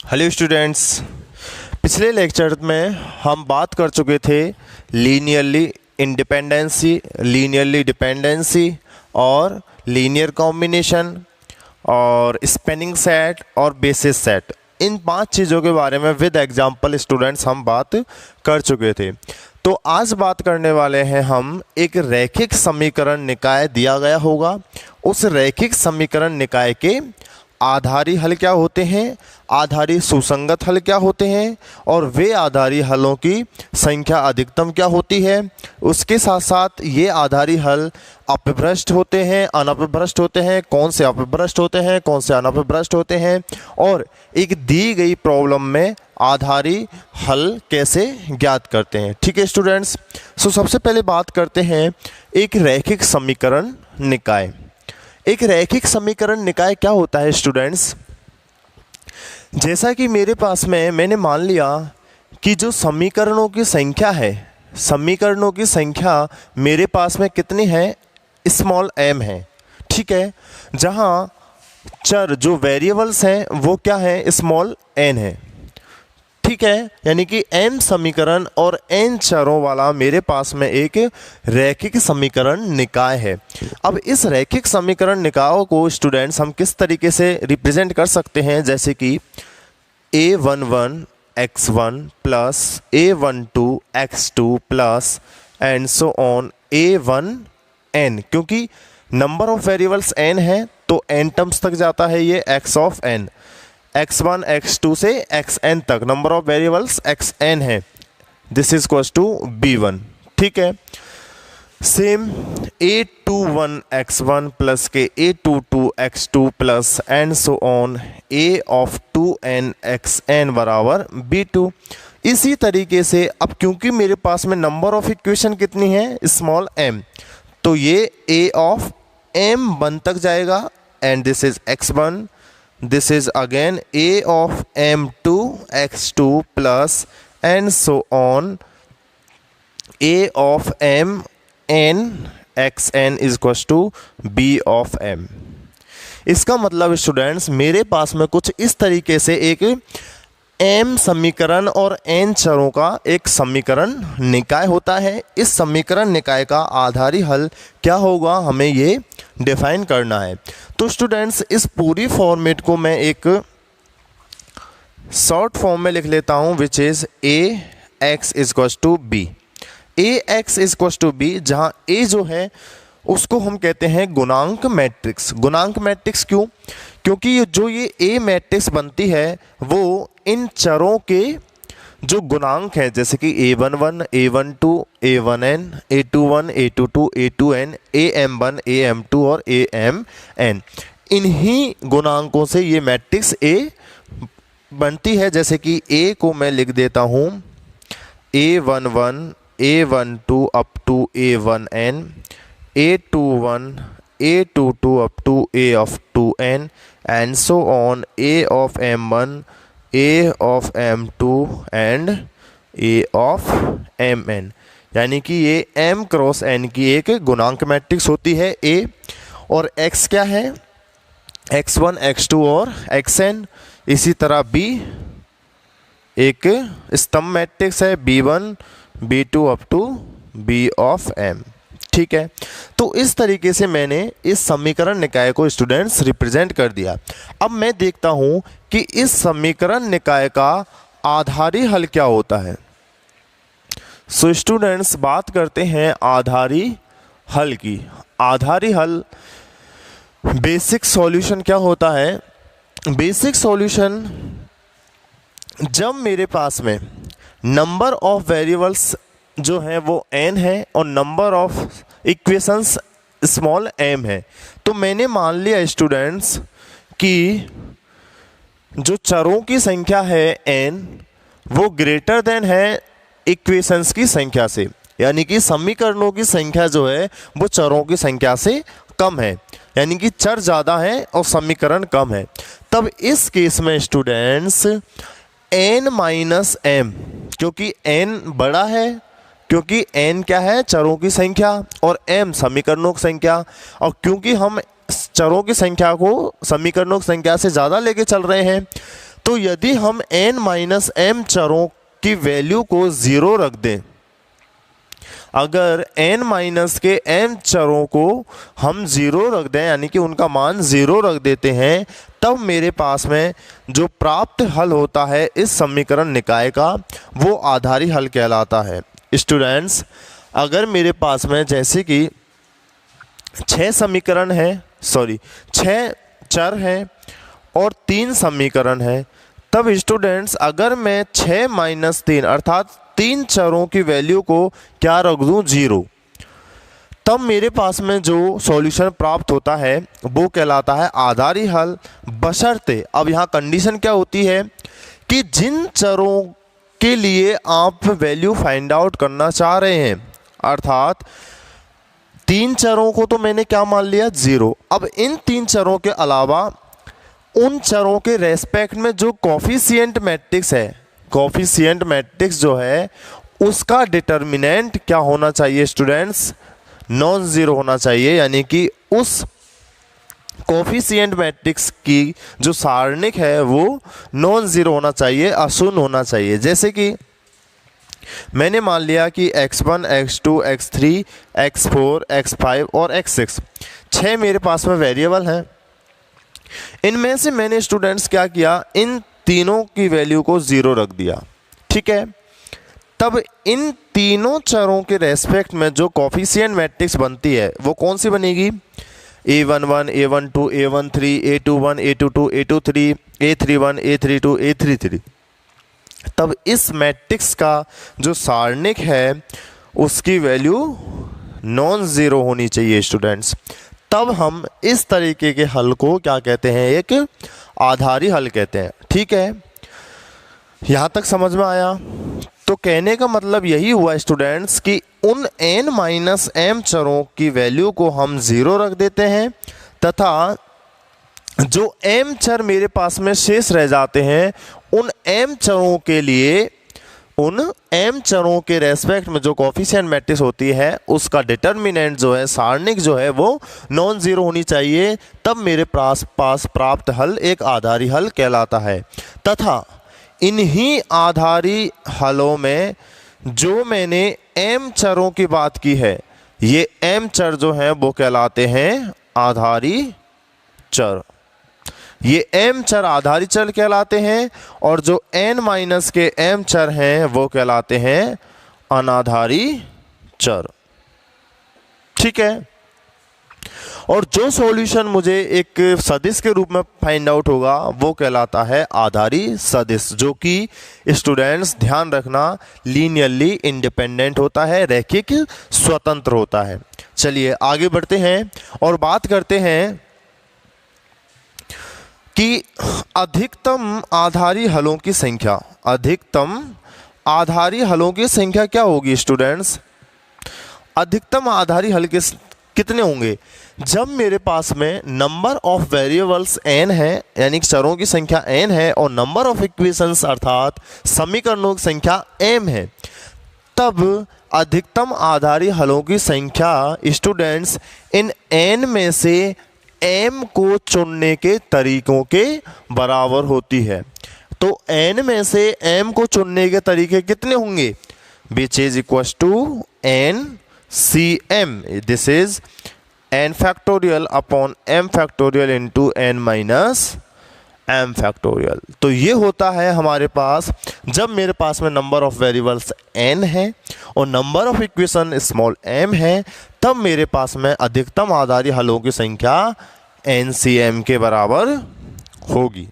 Hello students. पिछले lecture में हम बात कर चुके थे लीनियरली इंडिपेंडेंसी, लीनियरली डिपेंडेंसी और लीनियर कॉम्बिनेशन और स्पैनिंग सेट और बेसिस सेट। इन 5 चीज़ों के बारे में विद एग्जांपल स्टूडेंट्स हम बात कर चुके थे। तो आज बात करने वाले हैं हम एक रैखिक समीकरण निकाय दिया गया होगा, उस रैखिक समीकरण निकाय के आधारी हल क्या होते हैं, आधारी सुसंगत हल क्या होते हैं और वे आधारी हलों की संख्या अधिकतम क्या होती है। उसके साथ साथ ये आधारी हल अपभ्रष्ट होते हैं, अनपभ्रष्ट होते हैं, कौन से अपभ्रष्ट होते हैं, कौन से अनपभ्रष्ट होते हैं, और एक दी गई प्रॉब्लम में आधारी हल कैसे ज्ञात करते हैं। ठीक है स्टूडेंट्स। सबसे पहले बात करते हैं एक रैखिक समीकरण निकाय। एक रैखिक समीकरण निकाय क्या होता है स्टूडेंट्स? जैसा कि मेरे पास में मैंने मान लिया कि जो समीकरणों की संख्या है, समीकरणों की संख्या मेरे पास में कितनी है, स्मॉल m है। ठीक है, जहाँ चर जो वेरिएबल्स हैं वो क्या है, स्मॉल n है। ठीक है, यानी कि m समीकरण और n चरों वाला मेरे पास में एक रैखिक समीकरण निकाय है। अब इस रैखिक समीकरण निकायों को स्टूडेंट्स हम किस तरीके से रिप्रेजेंट कर सकते हैं, जैसे कि a11 x1 plus a12 x2 plus and so on a1 n, क्योंकि नंबर ऑफ वेरिएबल्स n है तो n टर्म्स तक जाता है ये x of n, x1 x2 से xn तक नंबर ऑफ वेरिएबल्स xn है। This is equals to b1। ठीक है, सेम a21 x1 प्लस के a22 x2 plus and so on a of 2n xn बराबर b2। इसी तरीके से अब क्योंकि मेरे पास में नंबर ऑफ इक्वेशन कितनी है, स्मॉल m, तो ये a ऑफ m1 तक जाएगा and this is x1, this is again a of m2 x2 plus and so on a of m n xn is equals to b of m। इसका मतलब students मेरे पास में कुछ इस तरीके से एक m समीकरण और n चरों का एक समीकरण निकाय होता है। इस समीकरण निकाय का आधारी हल क्या होगा, हमें ये डिफाइन करना है। तो स्टूडेंट्स इस पूरी फॉर्मेट को मैं एक शॉर्ट फॉर्म में लिख लेता हूँ, which is A X is equals to B. A X is equals to B, जहाँ ए जो है उसको हम कहते हैं गुणांक मैट्रिक्स। गुणांक मैट्रिक्स क्यों? क्योंकि जो ये ए मैट्रिक्स बनती है वो इन चरों के जो गुणांक हैं, जैसे कि a11, a12, a1n, a21, a22, a2n, am1, am2 और amn, इन्हीं गुणांकों से ये मैट्रिक्स A बनती है। जैसे कि A को मैं लिख देता हूँ a11, a12 up to a1n, a21, a22 up to a of 2n and so on a of m1, a of m2 and a of mn, यानी कि ये m क्रॉस n की एक गुणांक मैट्रिक्स होती है A। और x क्या है, x1, x2 और xn। इसी तरह B एक स्तंभ मैट्रिक्स है, b1, b2 up to b of m। ठीक है, तो इस तरीके से मैंने इस समीकरण निकाय को स्टूडेंट्स रिप्रेजेंट कर दिया। अब मैं देखता हूं कि इस समीकरण निकाय का आधारी हल क्या होता है। सो स्टूडेंट्स बात करते हैं आधारी हल की। आधारी हल बेसिक सॉल्यूशन क्या होता है? बेसिक सॉल्यूशन जब मेरे पास में नंबर ऑफ वेरिएबल्स जो है वो n है और number of equations small m है, तो मैंने मान लिया स्टूडेंट्स कि जो चरों की संख्या है n वो ग्रेटर देन है इक्वेशंस की संख्या से, यानी कि समीकरणों की संख्या जो है वो चरों की संख्या से कम है, यानी कि चर ज़्यादा है और समीकरण कम है। तब इस केस में स्टूडेंट्स n माइनस m, क्योंकि n बड़ा है, क्योंकि n क्या है, चरों की संख्या, और m समीकरणों की संख्या, और क्योंकि हम चरों की संख्या को समीकरणों की संख्या से ज़्यादा लेके चल रहे हैं, तो यदि हम n माइनस m चरों की वैल्यू को 0 रख दें, अगर n माइनस के m चरों को हम 0 रख दें यानी कि उनका मान 0 रख देते हैं, तब मेरे पास में जो प्राप्त हल होता है इस समीकरण निकाय का वो आधारी हल कहलाता है। स्टूडेंट्स, अगर मेरे पास में जैसे कि 6 चर हैं और 3 समीकरण हैं, तब स्टूडेंट्स अगर मैं 6 माइनस 3 अर्थात 3 चरों की वैल्यू को क्या रख दूं 0, तब मेरे पास में जो सॉल्यूशन प्राप्त होता है वो कहलाता है आधारी हल, बशर्ते अब यहाँ कंडीशन क्या होती है कि जिन चरों के लिए आप वैल्यू फाइंड आउट करना चाह रहे हैं, अर्थात 3 चरों को तो मैंने क्या मान लिया 0, अब इन 3 चरों के अलावा उन चरों के रेस्पेक्ट में जो कोफिशिएंट मैट्रिक्स है, कोफिशिएंट मैट्रिक्स जो है उसका डिटर्मिनेंट क्या होना चाहिए स्टूडेंट्स, नॉन ज़ीरो होना चाहिए, यानी कि उस कोफिशिएंट मैट्रिक्स की जो सारणिक है वो नॉन ज़ीरो होना चाहिए, अशून्य होना चाहिए। जैसे कि मैंने मान लिया कि x1, x2, x3, x4, x5 और x6 6 मेरे पास में वेरिएबल हैं। इनमें से मैंने स्टूडेंट्स क्या किया, इन तीनों की वैल्यू को 0 रख दिया, ठीक है। तब इन तीनों चरों के रेस्पेक्ट में जो कोफिशिएंट मैट्रिक्स बनती है वो कौन सी बनेगी, a11, a12, a13, a21, a22, a23, a31, a32, a33। तब इस मैट्रिक्स का जो सारणिक है उसकी वैल्यू नॉन ज़ीरो होनी चाहिए स्टूडेंट्स। तब हम इस तरीके के हल को क्या कहते हैं, एक आधारी हल कहते हैं, ठीक है। यहाँ तक समझ में आया? तो कहने का मतलब यही हुआ स्टूडेंट्स कि उन n माइनस m चरों की वैल्यू को हम 0 रख देते हैं तथा जो m चर मेरे पास में शेष रह जाते हैं उन m चरों के लिए, उन m चरों के रेस्पेक्ट में जो कोफिशिएंट मैट्रिक्स होती है उसका डिटर्मिनेंट जो है, सारणिक जो है वो नॉन ज़ीरो होनी चाहिए। तब मेरे पास प्राप्त हल एक आधारी हल कहलाता है। तथा इन्हीं आधारी हलों में जो मैंने m चरों की बात की है, ये m चर जो हैं वो कहलाते हैं आधारी चर। ये m चर आधारी चर कहलाते हैं और जो n माइनस के m चर हैं वो कहलाते हैं अनाधारी चर, ठीक है। और जो सॉल्यूशन मुझे एक सदिश के रूप में फाइंड आउट होगा वो कहलाता है आधारी सदिश, जो कि स्टूडेंट्स ध्यान रखना लीनियरली इंडिपेंडेंट होता है, रैखिक स्वतंत्र होता है। चलिए आगे बढ़ते हैं और बात करते हैं कि अधिकतम आधारी हलों की संख्या। अधिकतम आधारी हलों की संख्या क्या होगी स्टूडेंट्स? अधिकतम आधारी हल कितने होंगे? जब मेरे पास में नंबर ऑफ वेरिएबल्स n है, यानी चरों की संख्या n है, और नंबर ऑफ इक्वेशंस अर्थात समीकरणों की संख्या m है, तब अधिकतम आधारी हलों की संख्या स्टूडेंट्स इन n में से m को चुनने के तरीकों के बराबर होती है। तो n में से m को चुनने के तरीके कितने होंगे? Which is equal to n cm, this is n factorial upon m factorial into n minus m factorial. तो ये होता है हमारे पास जब मेरे पास में नंबर ऑफ वेरिएबल्स n है और number of equation small m है, तब मेरे पास में अधिकतम आधारी हलों की संख्या NCM के बराबर होगी।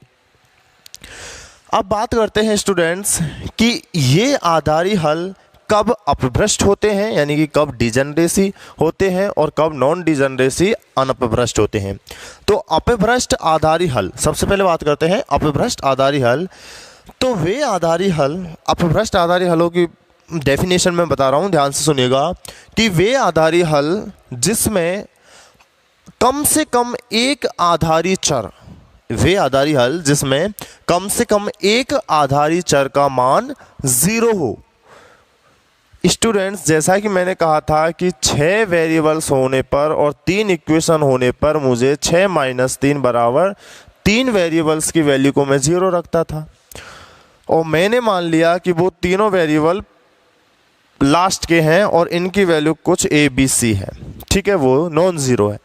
अब बात करते हैं स्टूडेंट्स कि ये आधारी हल कब अपभ्रष्ट होते हैं, यानी कि कब डिजनरेसी होते हैं और कब नॉन डिजनरेसी अनपभ्रष्ट होते हैं। तो अपभ्रष्ट आधारी हल, सबसे पहले बात करते हैं अपभ्रष्ट आधारी हल। तो वे आधारी हल, अपभ्रष्ट आधारी हलों की डेफिनेशन में बता रहा हूँ, ध्यान से सुनिएगा, कि वे आधारी हल जिसमें कम से कम एक आधारी चर, वे आधारी हल जिसमें कम से कम एक आधारी चर का मान 0 हो। स्टूडेंट्स, जैसा कि मैंने कहा था कि 6 वेरिएबल्स होने पर और 3 इक्वेशन होने पर मुझे 6 माइनस 3 बराबर 3 वेरिएबल्स की वैल्यू को मैं 0 रखता था और मैंने मान लिया कि वो तीनों वेरिएबल लास्ट के हैं और इनकी वैल्यू कुछ ए बी सी है, ठीक है, वो नॉन ज़ीरो है।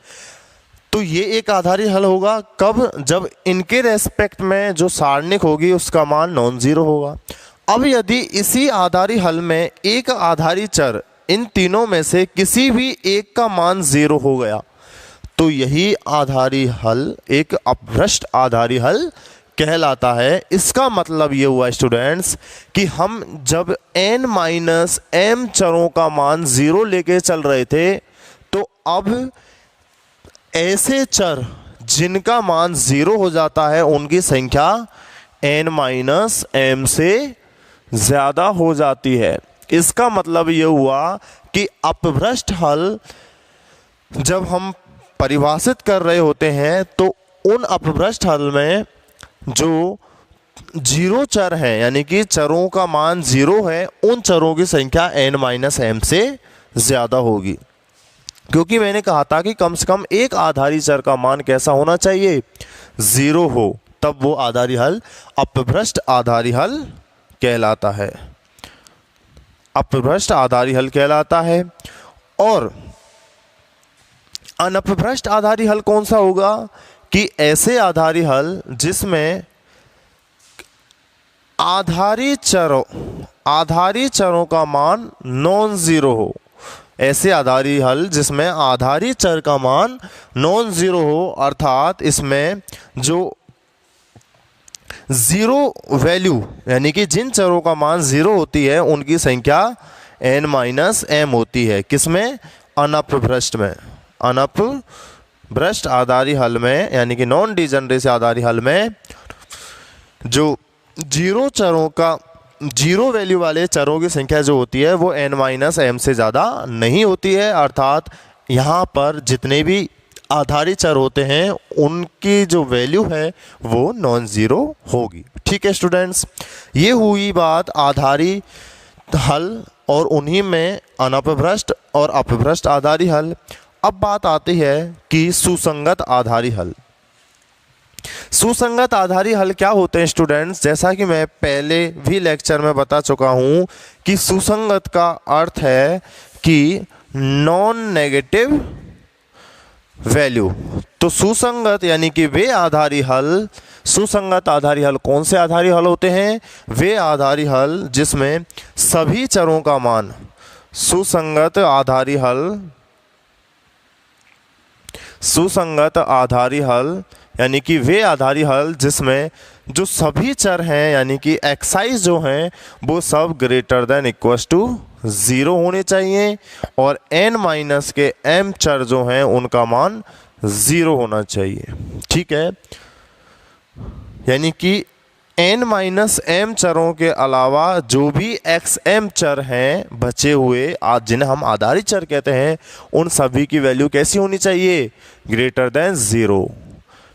तो ये एक आधारी हल होगा कब, जब इनके रेस्पेक्ट में जो सारणिक होगी उसका मान नॉन ज़ीरो होगा। अब यदि इसी आधारी हल में एक आधारी चर इन तीनों में से किसी भी एक का मान 0 हो गया तो यही आधारी हल एक अपभ्रष्ट आधारी हल कहलाता है। इसका मतलब ये हुआ स्टूडेंट्स कि हम जब n माइनस m चरों का मान 0 लेके चल रहे थे तो अब ऐसे चर जिनका मान 0 हो जाता है उनकी संख्या n माइनस m से ज़्यादा हो जाती है। इसका मतलब ये हुआ कि अपभ्रष्ट हल जब हम परिभाषित कर रहे होते हैं तो उन अपभ्रष्ट हल में जो 0 चर हैं यानी कि चरों का मान 0 है उन चरों की संख्या n माइनस m से ज़्यादा होगी, क्योंकि मैंने कहा था कि कम से कम एक आधारी चर का मान कैसा होना चाहिए, 0 हो, तब वो आधारी हल अपभ्रष्ट आधारी हल कहलाता है, अपभ्रष्ट आधारी हल कहलाता है। और अनपभ्रष्ट आधारी हल कौन सा होगा कि ऐसे आधारी हल जिसमें आधारी चरों का मान नॉन ज़ीरो हो, ऐसे आधारी हल जिसमें आधारी चर का मान नॉन ज़ीरो हो, अर्थात इसमें जो 0 वैल्यू यानी कि जिन चरों का मान 0 होती है उनकी संख्या n माइनस m होती है। किसमें, अनपभ्रष्ट में, अनपभ्रष्ट आधारी हल में यानी कि नॉन डिजनरेसी आधारी हल में जो 0 वैल्यू वाले चरों की संख्या जो होती है वो n माइनस m से ज़्यादा नहीं होती है, अर्थात यहाँ पर जितने भी आधारी चर होते हैं उनकी जो वैल्यू है वो नॉन ज़ीरो होगी। ठीक है स्टूडेंट्स, ये हुई बात आधारी हल और उन्हीं में अनपभ्रष्ट और अपभ्रष्ट आधारी हल। अब बात आती है कि सुसंगत आधारी हल। सुसंगत आधारी हल क्या होते हैं स्टूडेंट्स, जैसा कि मैं पहले भी लेक्चर में बता चुका हूँ कि सुसंगत का अर्थ है कि नॉन नेगेटिव वैल्यू। तो सुसंगत यानी कि वे आधारी हल, सुसंगत आधारी हल कौन से आधारी हल होते हैं, वे आधारी हल जिसमें सभी चरों का मान, सुसंगत आधारी हल यानी कि वे आधारी हल जिसमें जो सभी चर हैं यानी कि एक्साइज जो हैं वो सब ग्रेटर देन इक्वल्स टू 0 होने चाहिए और n माइनस के m चर जो हैं उनका मान 0 होना चाहिए। ठीक है, यानी कि n माइनस m चरों के अलावा जो भी xm चर हैं बचे हुए जिन्हें हम आधारी चर कहते हैं उन सभी की वैल्यू कैसी होनी चाहिए, greater than 0,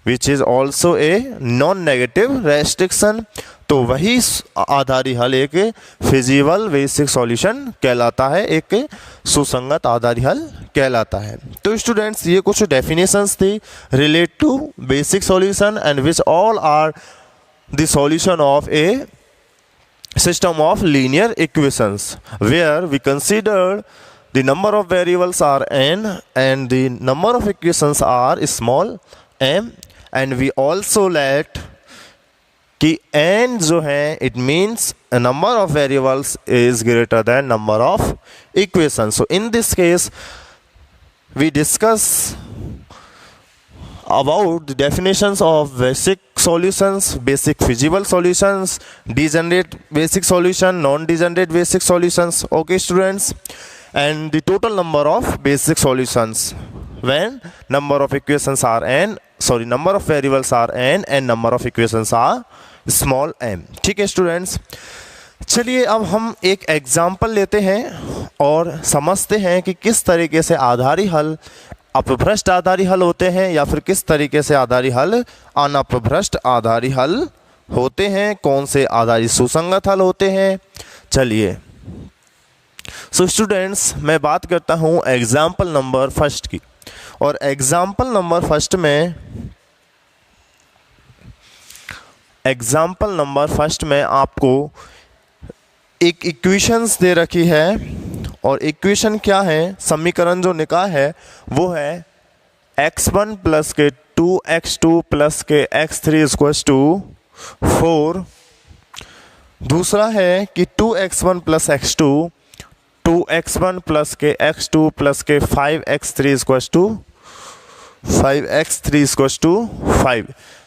which is also a non negative restriction. तो वही आधारी हल एक फिजिबल बेसिक सॉल्यूशन कहलाता है, एक सुसंगत आधारी हल कहलाता है। तो स्टूडेंट्स ये कुछ डेफिनेशंस थी relate to basic solution and which all are the solution of a system of linear equations where we considered the number of variables are n and the number of equations are small m, and we also let कि n जो है it means a number of variables is greater than number of equations. So in this case we discuss about the definitions of basic solutions, basic feasible solutions, degenerate basic solution, non-degenerate basic solutions. Okay students, and the total number of basic solutions when number of equations are n, sorry number of variables are n and number of equations are small m। ठीक है students, चलिए अब हम एक example लेते हैं और समझते हैं कि किस तरीके से आधारी हल अपभ्रष्ट आधारी हल होते हैं या फिर किस तरीके से आधारी हल अनपभ्रष्ट आधारी हल होते हैं, कौन से आधारी सुसंगत हल होते हैं। चलिए सो स्टूडेंट्स मैं बात करता हूँ एग्जाम्पल नंबर फर्स्ट की, और एग्जाम्पल नंबर फर्स्ट में एग्जाम्पल नंबर फर्स्ट में आपको एक इक्वेशंस दे रखी है और इक्वेशन क्या है, समीकरण जो निकाय है वो है x1 प्लस के 2x2 प्लस के x3 इक्वल्स टू 4। दूसरा है कि 2x1 plus x2 2x1 plus के x2 प्लस के 5x3 इक्वल्स टू 5,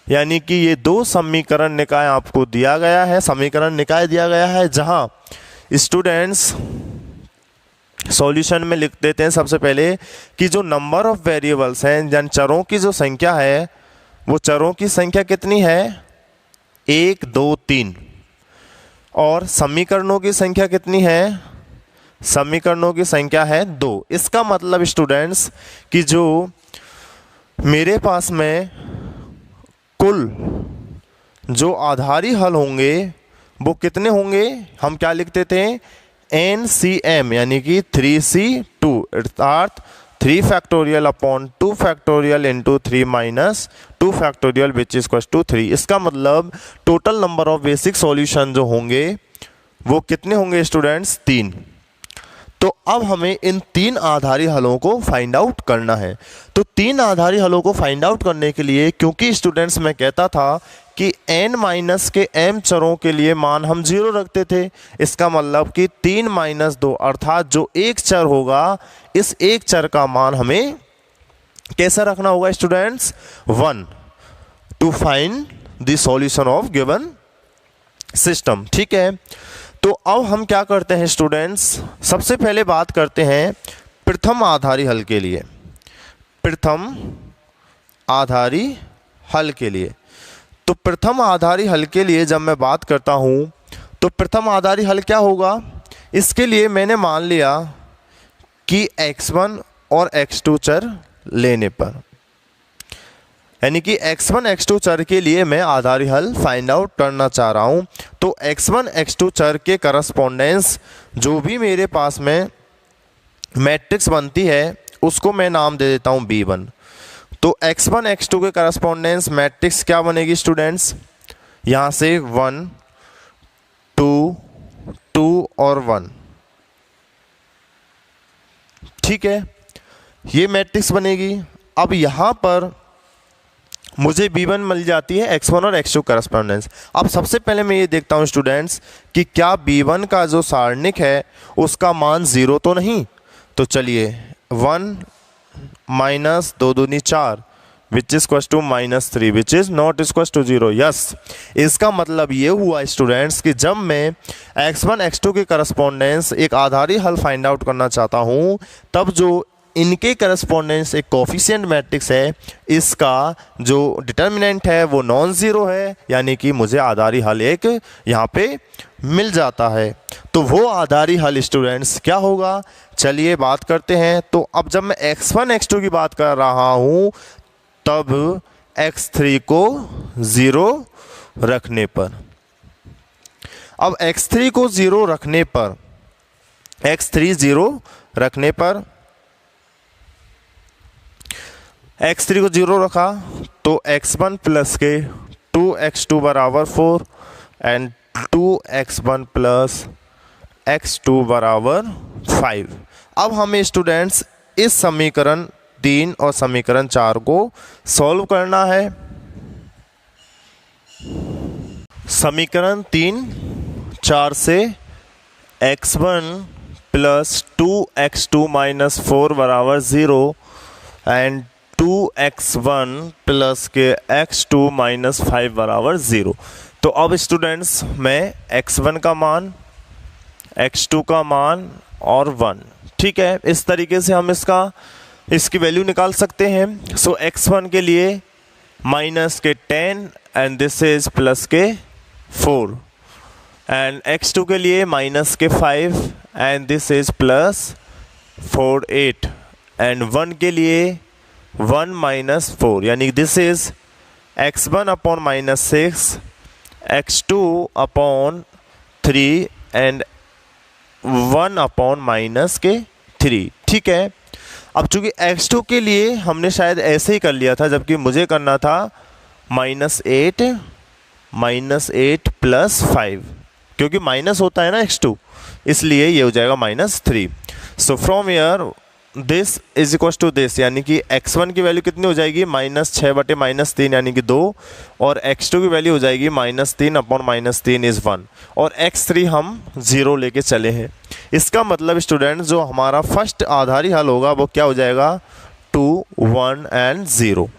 यानी कि ये दो समीकरण निकाय आपको दिया गया है, समीकरण निकाय दिया गया है, जहां स्टूडेंट्स सॉल्यूशन में लिख देते हैं सबसे पहले कि जो नंबर ऑफ वेरिएबल्स हैं, यानी चरों की जो संख्या है, वो चरों की संख्या कितनी है 1 2 3, और समीकरणों की संख्या कितनी है, समीकरणों की संख्या है 2। इसका मतलब स्टूडेंट्स कि जो मेरे पास में कुल जो आधारी हल होंगे वो कितने होंगे, हम क्या लिखते थे NCM, यानी कि 3C2, अर्थात 3 factorial upon 2 factorial into 3 minus 2 factorial which is equal to 3। इसका मतलब total number of basic solution जो होंगे वो कितने होंगे स्टूडेंट्स 3। तो अब हमें इन 3 आधारी हलों को फाइंड आउट करना है। तो 3 आधारी हलों को फाइंड आउट करने के लिए, क्योंकि स्टूडेंट्स मैं कहता था कि n माइनस के m चरों के लिए मान हम 0 रखते थे, इसका मतलब कि 3 माइनस 2 अर्थात जो एक चर होगा, इस एक चर का मान हमें कैसा रखना होगा students 1 to find the solution of given system. ठीक है, तो अब हम क्या करते हैं स्टूडेंट्स, सबसे पहले बात करते हैं प्रथम आधारी हल के लिए। प्रथम आधारी हल के लिए, तो प्रथम आधारी हल के लिए जब मैं बात करता हूं तो प्रथम आधारी हल क्या होगा, इसके लिए मैंने मान लिया कि x1 और x2 चर लेने पर, यानी कि x1 x2 चर के लिए मैं आधारी हल फाइंड आउट करना चाह रहा हूं। तो x1 x2 चर के करस्पॉन्डेंस जो भी मेरे पास में मैट्रिक्स बनती है उसको मैं नाम दे देता हूं B1। तो x1 x2 के करस्पॉन्डेंस मैट्रिक्स क्या बनेगी स्टूडेंट्स, यहां से 1 2 2 और 1। ठीक है, ये मैट्रिक्स बनेगी। अब यहां पर मुझे B1 मिल जाती है x1 और x2 करस्पॉन्डेंस। अब सबसे पहले मैं ये देखता हूँ स्टूडेंट्स कि क्या B1 का जो सारणिक है उसका मान 0 तो नहीं। तो चलिए 1 माइनस 2 दूनी 4 which is equal to -3 which is not equal to 0। Yes, इसका मतलब ये हुआ स्टूडेंट्स कि जब मैं x1 x2 के करस्पॉन्डेंस एक आधारी हल फाइंड आउट करना चाहता हूँ, तब जो इनके करस्पॉन्डेंस एक कोफिशिएंट मैट्रिक्स है, इसका जो डिटर्मिनेंट है वो नॉन ज़ीरो है, यानी कि मुझे आधारी हल एक यहाँ पे मिल जाता है। तो वो आधारी हल स्टूडेंट्स क्या होगा, चलिए बात करते हैं। तो अब जब मैं x1 x2 की बात कर रहा हूँ तब x3 को 0 रखने पर, अब x3 को 0 रखने पर, x3 0 रखने पर, x3 को 0 रखा तो x1 प्लस के 2x2 बराबर 4 एंड 2x1 प्लस x2 बराबर 5। अब हमें स्टूडेंट्स इस समीकरण 3 और समीकरण 4 को सॉल्व करना है। समीकरण 3 4 से x1 प्लस 2x2 माइनस 4 बराबर 0 एंड 2x1 प्लस के x2 माइनस 5 बराबर 0। तो अब स्टूडेंट्स मैं x1 का मान, x2 का मान और 1, ठीक है, इस तरीके से हम इसकी वैल्यू निकाल सकते हैं। सो x1 के लिए माइनस के 10 एंड दिस इज प्लस के 4 एंड x2 के लिए माइनस के 5 and this is plus 4 8 and 1 के लिए 1 माइनस 4, यानी this is x1 upon minus 6, x2 upon 3 and 1 upon minus के 3। ठीक है, अब चूंकि x2 के लिए हमने शायद ऐसे ही कर लिया था, जबकि मुझे करना था -8 -8 + 5, क्योंकि माइनस होता है ना x2, इसलिए ये हो जाएगा -3। So from here this is equal to this, यानी कि x1 की वैल्यू कितनी हो जाएगी, -6/-3 यानी कि 2, और x2 की वैल्यू हो जाएगी -3/-3 इज 1, और x3 हम 0 लेके चले हैं। इसका मतलब स्टूडेंट्स जो हमारा फर्स्ट आधारी हल होगा वो क्या हो जाएगा, 2, 1 and 0।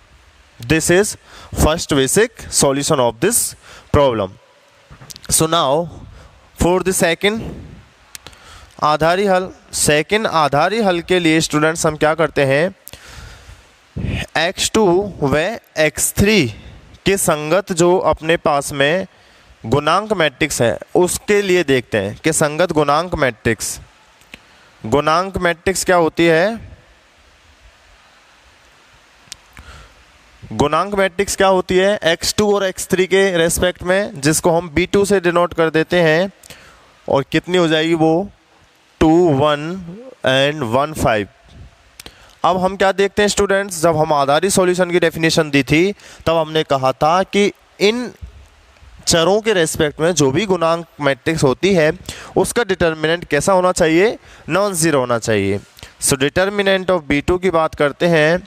This is first basic solution of this problem. So now for the second आधारी हल, सेकंड आधारी हल के लिए स्टूडेंट्स हम क्या करते हैं, x2 व x3 के संगत जो अपने पास में गुणांक मैट्रिक्स है उसके लिए देखते हैं कि संगत गुणांक मैट्रिक्स, गुणांक मैट्रिक्स क्या होती है, गुणांक मैट्रिक्स क्या होती है x2 और x3 के रेस्पेक्ट में, जिसको हम b2 से डिनोट कर देते हैं, और कितनी हो जाएगी वो 2, 1 एंड 1, 5। अब हम क्या देखते हैं स्टूडेंट्स, जब हम आधारी सॉल्यूशन की डेफिनेशन दी थी तब हमने कहा था कि इन चरों के रेस्पेक्ट में जो भी गुणांक मैट्रिक्स होती है उसका डिटर्मिनेंट कैसा होना चाहिए, नॉन जीरो होना चाहिए। सो डिटर्मिनेंट ऑफ b2 की बात करते हैं,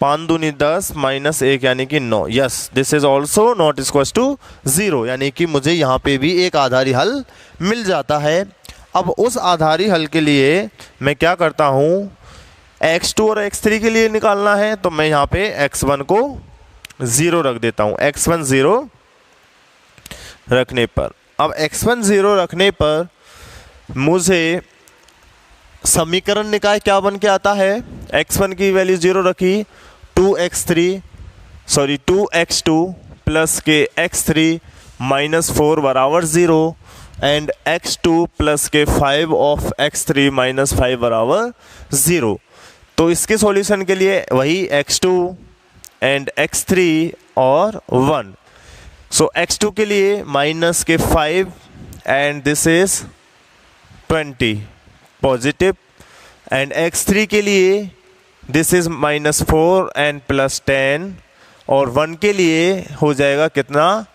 5 दूनी 10 -1 यानी कि 9। Yes, this is also not equal to 0, यानी कि मुझे यहाँ पे भी एक आधारी हल मिल जाता है। अब उस आधारी हल के लिए मैं क्या करता हूँ, x2 और x3 के लिए निकालना है तो मैं यहाँ पे x1 को 0 रख देता हूँ। x1 0 रखने पर, अब x1 0 रखने पर मुझे समीकरण निकाय क्या बन के आता है, x1 की वैल्यू 0 रखी, 2x2 प्लस के x3 -4 बराबर 0, एंड x2 प्लस के 5 ऑफ x3 -5 बराबर 0। तो इसके सॉल्यूशन के लिए वही x2 एंड x3 और 1। सो x2 के लिए -5 and this is 20 positive, and x3 के लिए दिस इज -4 एंड +10, और 1 के लिए हो जाएगा कितना,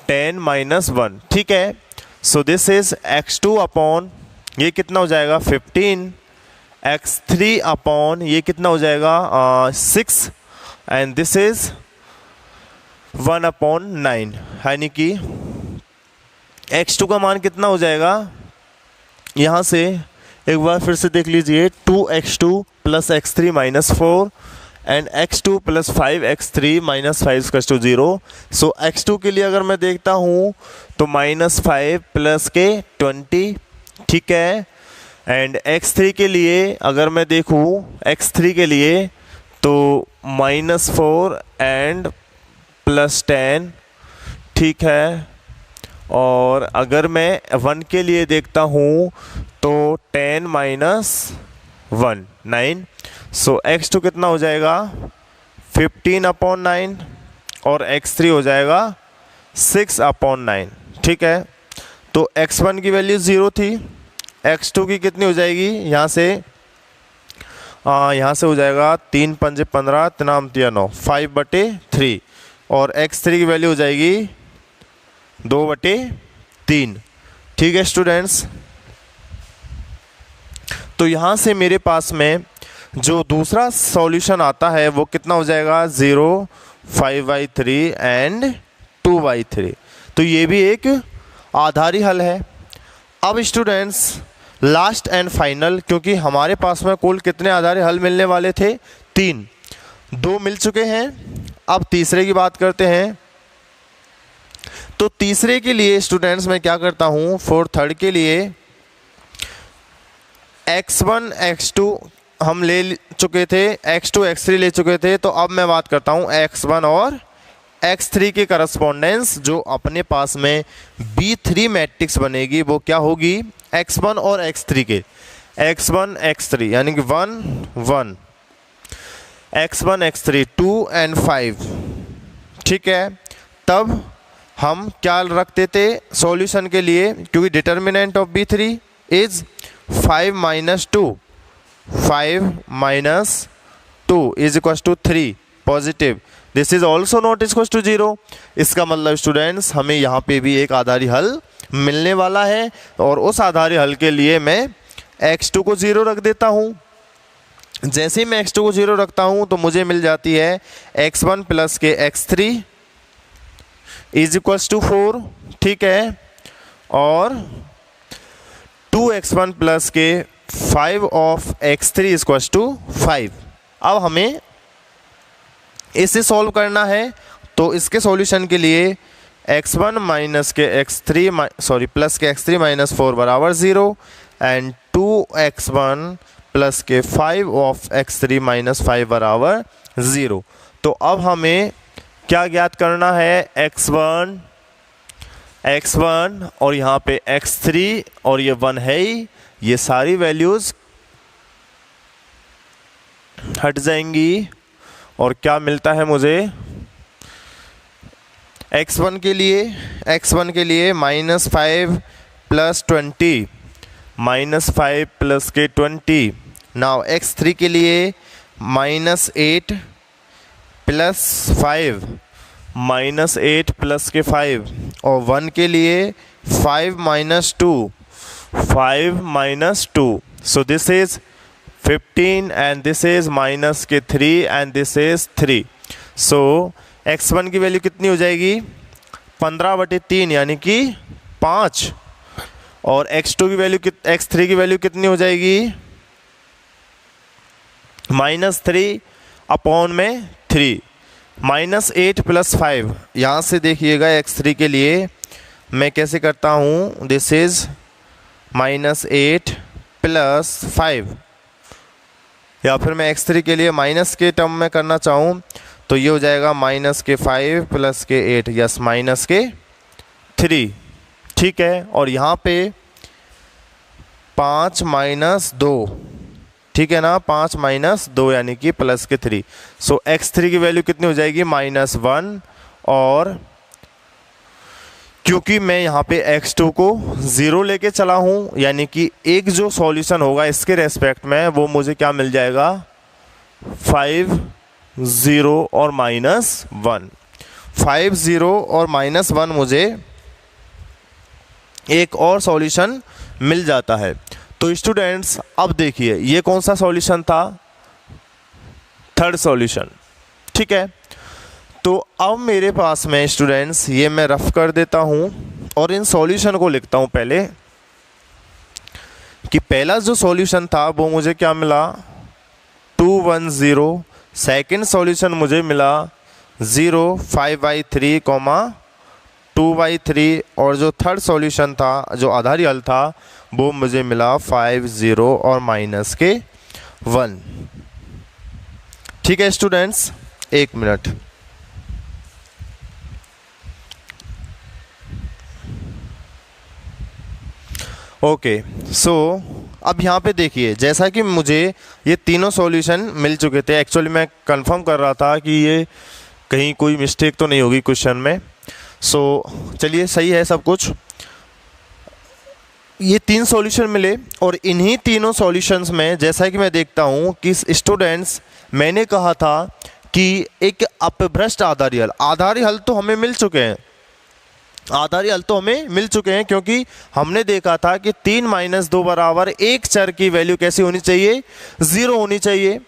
10 - 1। ठीक है, so this is x2 upon ये कितना हो जाएगा 15, x3 अपॉन ये कितना हो जाएगा 6, एंड दिस इज 1/9, यानी कि x2 का मान कितना हो जाएगा, यहाँ से एक बार फिर से देख लीजिए, 2x2 plus x3 -4 and x2 plus 5x3 -5 = 0। So x2 के लिए अगर मैं देखता हूँ तो -5 प्लस के 20, ठीक है, एंड x3 के लिए अगर मैं देखूँ, x3 के लिए तो -4 एंड +10, ठीक है, और अगर मैं 1 के लिए देखता हूँ तो 10 - 1 9। सो x2 कितना हो जाएगा 15/9, और x3 हो जाएगा 6/9। ठीक है, तो x1 की वैल्यू 0 थी, x2 की कितनी हो जाएगी, यहाँ से हो जाएगा 3 × 5 = 15, 3 × 9 5/3, और x3 की वैल्यू हो जाएगी 2/3। ठीक है स्टूडेंट्स, तो यहाँ से मेरे पास में जो दूसरा सॉल्यूशन आता है वो कितना हो जाएगा 0, 5/3 एंड 2/3। तो ये भी एक आधारी हल है। अब स्टूडेंट्स लास्ट एंड फाइनल, क्योंकि हमारे पास में कुल कितने आधारी हल मिलने वाले थे, 3, 2 मिल चुके हैं। अब तीसरे की बात करते हैं। तो तीसरे के लिए स्टूडेंट्स मैं क्या करता हूँ, फॉर थर्ड के लिए x1 x2 हम ले चुके थे, x2 x3 ले चुके थे, तो अब मैं बात करता हूँ x1 और x3 के करस्पॉन्डेंस। जो अपने पास में B3 मैट्रिक्स बनेगी वो क्या होगी, x1 और x3 के, x1 x3 यानी कि 1 1, x1 x3 2 and 5। ठीक है, तब हम क्या रखते थे सॉल्यूशन के लिए, क्योंकि determinant of B3 is 5 - 2, 5 - 2 is equal to 3 positive, this is also not equal to 0। इसका मतलब स्टूडेंट्स हमें यहाँ पे भी एक आधारी हल मिलने वाला है, और उस आधारी हल के लिए मैं x2 को 0 रख देता हूँ। जैसे ही मैं x2 को 0 रखता हूँ तो मुझे मिल जाती है x1 प्लस के x3 इज इक्वल्स टू 4, ठीक है, और 2x1 प्लस के 5 of x3 is equals to 5। अब हमें इसे सॉल्व करना है, तो इसके सॉल्यूशन के लिए x1 माइनस के x3 प्लस के x3 माइनस 4 बराबर 0 एंड 2x1 प्लस के 5 ऑफ x3 माइनस 5 बराबर 0। तो अब हमें क्या ज्ञात करना है, x1 और यहाँ पे x3 और ये 1 है ही, ये सारी वैल्यूज़ हट जाएंगी और क्या मिलता है मुझे, x1 के लिए -5 प्लस 20 -5 प्लस के 20। नाउ x3 के लिए -8 प्लस 5 -8 प्लस के 5, और 1 के लिए 5 minus 2। So this is 15 and this is minus के 3 and this is 3। So x1 की वैल्यू कितनी हो जाएगी, 15/3 यानी कि 5, और x3 की वैल्यू कितनी हो जाएगी, -3/3 -8 प्लस 5। यहाँ से देखिएगा x3 के लिए मैं कैसे करता हूँ, दिस इज -8 प्लस 5, या फिर मैं x3 के लिए माइनस के टर्म में करना चाहूँ तो ये हो जाएगा -5 प्लस के 8, यस -3, ठीक है। और यहाँ पे 5 - 2, ठीक है ना, 5 - 2 यानी कि प्लस के 3। सो x3 की वैल्यू कितनी हो जाएगी, -1, और क्योंकि मैं यहाँ पे x2 को 0 लेके चला हूँ, यानी कि एक जो सॉल्यूशन होगा इसके रेस्पेक्ट में वो मुझे क्या मिल जाएगा, 5 0 और -1। 5 0 और -1 मुझे एक और सॉल्यूशन मिल जाता है। तो स्टूडेंट्स अब देखिए ये कौन सा सॉल्यूशन था, थर्ड सॉल्यूशन, ठीक है। तो अब मेरे पास में स्टूडेंट्स ये मैं रफ कर देता हूँ और इन सॉल्यूशन को लिखता हूँ पहले, कि पहला जो सॉल्यूशन था वो मुझे क्या मिला, 210। सेकंड सॉल्यूशन मुझे मिला 0 5/3, 2/3, और जो थर्ड सॉल्यूशन था जो आधारी हल था वो मुझे मिला 5 0 और -1। ठीक है स्टूडेंट्स, एक मिनट। ओके, सो अब यहाँ पे देखिए जैसा कि मुझे ये तीनों सॉल्यूशन मिल चुके थे। एक्चुअली मैं कंफर्म कर रहा था कि ये कहीं कोई मिस्टेक तो नहीं होगी क्वेश्चन में। सो चलिए सही है सब कुछ। ये 3 सॉल्यूशन मिले और इन्हीं तीनों सॉल्यूशंस में जैसा कि मैं देखता हूँ कि स्टूडेंट्स मैंने कहा था कि एक अपभ्रष्ट आधारी हल तो हमें मिल चुके हैं, क्योंकि हमने देखा था कि 3 - 2 बराबर एक चर की वैल्यू कैसी होनी चाहिए, 0 होनी चाहिए।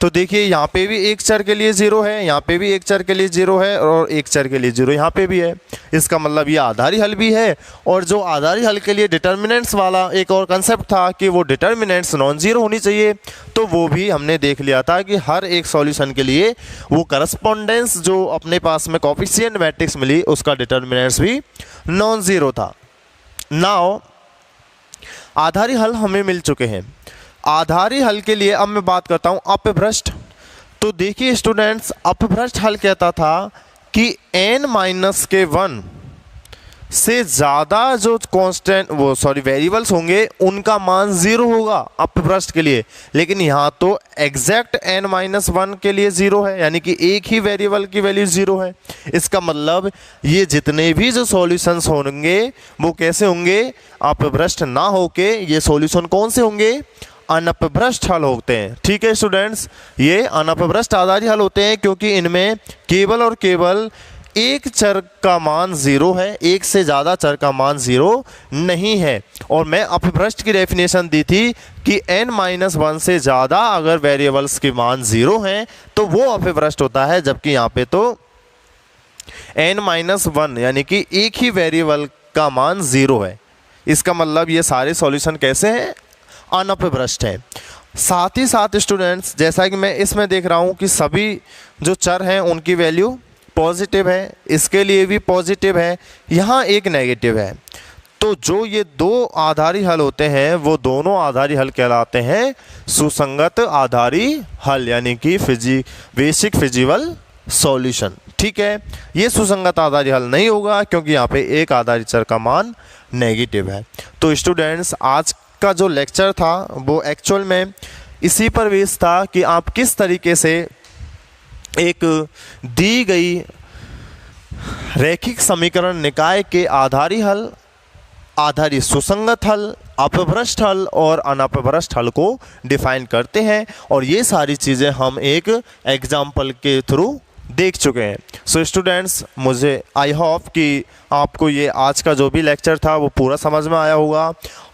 तो देखिए यहाँ पे भी एक चर के लिए 0 है, यहाँ पे भी एक चर के लिए 0 है, और एक चर के लिए 0 यहाँ पे भी है। इसका मतलब ये आधारी हल भी है। और जो आधारी हल के लिए डिटर्मिनेंट्स वाला एक और कंसेप्ट था कि वो डिटर्मिनेंट्स नॉन जीरो होनी चाहिए, तो वो भी हमने देख लिया था कि हर एक सॉल्यूशन के लिए वो करस्पॉन्डेंस जो अपने पास में कोफिशिएंट मैट्रिक्स मिली उसका डिटर्मिनेंट्स भी नॉन जीरो था। नाउ आधारी हल हमें मिल चुके हैं। आधारी हल के लिए अब मैं बात करता हूं अपभ्रष्ट। तो देखिए स्टूडेंट्स, अपभ्रष्ट हल कहता था कि n-1 से ज़्यादा जो वेरिएबल्स होंगे उनका मान 0 होगा अपभ्रष्ट के लिए। लेकिन यहाँ तो एग्जैक्ट n-1 के लिए 0 है, यानी कि एक ही वेरिएबल की वैल्यू 0 है। इसका मतलब ये जितने भी जो सॉल्यूशंस होंगे वो कैसे होंगे, अपभ्रष्ट ना होके ये सॉल्यूशन कौन से होंगे, अनपभ्रष्ट हल होते हैं। ठीक है स्टूडेंट्स, ये अनपभ्रष्ट आधारी हल होते हैं क्योंकि इनमें केवल और केवल एक चर का मान 0 है, एक से ज़्यादा चर का मान 0 नहीं है। और मैं अपभ्रष्ट की डेफिनेशन दी थी कि n-1 से ज़्यादा अगर वेरिएबल्स के मान 0 हैं तो वो अपभ्रष्ट होता है, जबकि यहाँ पे तो n-1 यानी कि एक ही वेरिएबल का मान 0 है। इसका मतलब ये सारे सॉल्यूशन कैसे हैं, अनपभ्रष्ट हैं। साथ ही साथ स्टूडेंट्स, जैसा कि मैं इसमें देख रहा हूँ कि सभी जो चर हैं उनकी वैल्यू पॉजिटिव है, इसके लिए भी पॉजिटिव है, यहाँ एक नेगेटिव है। तो जो ये दो आधारी हल होते हैं वो दोनों आधारी हल कहलाते हैं सुसंगत आधारी हल, यानी कि बेसिक फिजिबल सॉल्यूशन। ठीक है, ये सुसंगत आधारी हल नहीं होगा क्योंकि यहाँ पे एक आधारी चर का मान नेगेटिव है। तो स्टूडेंट्स, आज का जो लेक्चर था वो एक्चुअल में इसी पर बेस्ड था कि आप किस तरीके से एक दी गई रैखिक समीकरण निकाय के आधारी हल, आधारी सुसंगत हल, अपभ्रष्ट हल और अनपभ्रष्ट हल को डिफाइन करते हैं। और ये सारी चीज़ें हम एक एग्जाम्पल के थ्रू देख चुके हैं। सो स्टूडेंट्स, मुझे आई होप कि आपको ये आज का जो भी लेक्चर था वो पूरा समझ में आया होगा।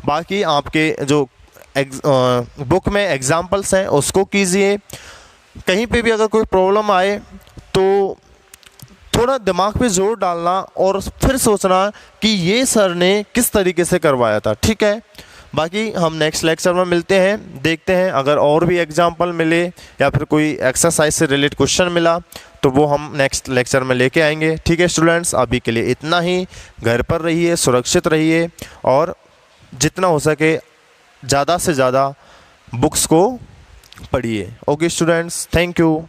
बाकी आपके जो बुक में एग्जाम्पल्स हैं उसको कीजिए। कहीं पे भी अगर कोई प्रॉब्लम आए तो थोड़ा दिमाग पे जोर डालना और फिर सोचना कि ये सर ने किस तरीके से करवाया था। ठीक है, बाकी हम नेक्स्ट लेक्चर में मिलते हैं, देखते हैं अगर और भी एग्जाम्पल मिले या फिर कोई एक्सरसाइज से रिलेटेड क्वेश्चन मिला तो वो हम नेक्स्ट लेक्चर में लेके आएंगे। ठीक है स्टूडेंट्स, अभी के लिए इतना ही। घर पर रहिए, सुरक्षित रहिए और जितना हो सके ज़्यादा से ज़्यादा बुक्स को पढ़िए। Okay students, thank you.